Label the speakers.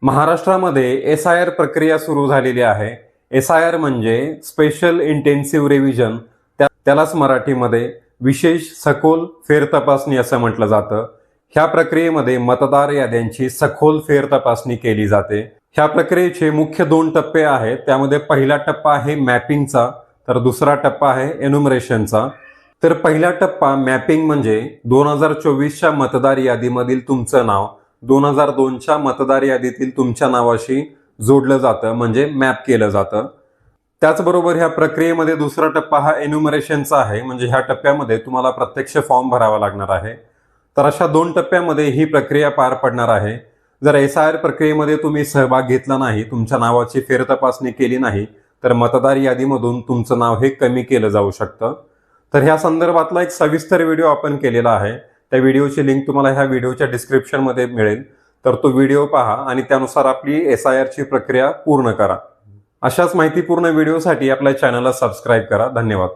Speaker 1: महाराष्ट्रामध्ये SIR प्रक्रिया सुरू झालेली आहे। SIR म्हणजे स्पेशल इंटेन्सिव्ह रिव्हिजन, त्यालाच मराठीमध्ये विशेष सखोल फेरतपासणी असं म्हटलं जातं। ह्या प्रक्रियेमध्ये मतदार याद्यांची सखोल फेरतपासणी केली जाते। ह्या प्रक्रियेचे मुख्य 2 टप्पे आहेत। त्यामध्ये पहिला टप्पा आहे मॅपिंगचा, तर दुसरा टप्पा आहे एन्युमरेशनचा। तर पहिला टप्पा मॅपिंग म्हणजे 2024च्या मतदार यादीमधील तुमचं नाव 2002च्या मतदार यादीतील तुमच्या नावाशी जोडलं जातं, म्हणजे मॅप केलं जातं। त्याचबरोबर ह्या प्रक्रियेमध्ये दुसरा टप्पा हा एन्युमरेशनचा आहे, म्हणजे ह्या टप्प्यामध्ये तुम्हाला प्रत्यक्ष फॉर्म भरावा लागणार आहे। तर अशा 2 टप्प्यामध्ये ही प्रक्रिया पार पडणार आहे। जर SIR प्रक्रियेमध्ये तुम्ही सहभाग घेतला नाही, तुमच्या नावाची फेरतपासणी केली नाही, तर मतदार यादीमधून तुमचं नाव हे कमी केलं जाऊ शकतं। तर ह्या संदर्भातला एक सविस्तर व्हिडिओ आपण केलेला आहे। त्या व्हिडिओची लिंक तुम्हाला ह्या व्हिडिओच्या डिस्क्रिप्शनमध्ये मिळेल, तर तो व्हिडिओ पहा आणि त्यानुसार आपली SIR ची प्रक्रिया पूर्ण करा। अशाच माहितीपूर्ण व्हिडिओसाठी आपल्या चॅनलला सबस्क्राईब करा। धन्यवाद।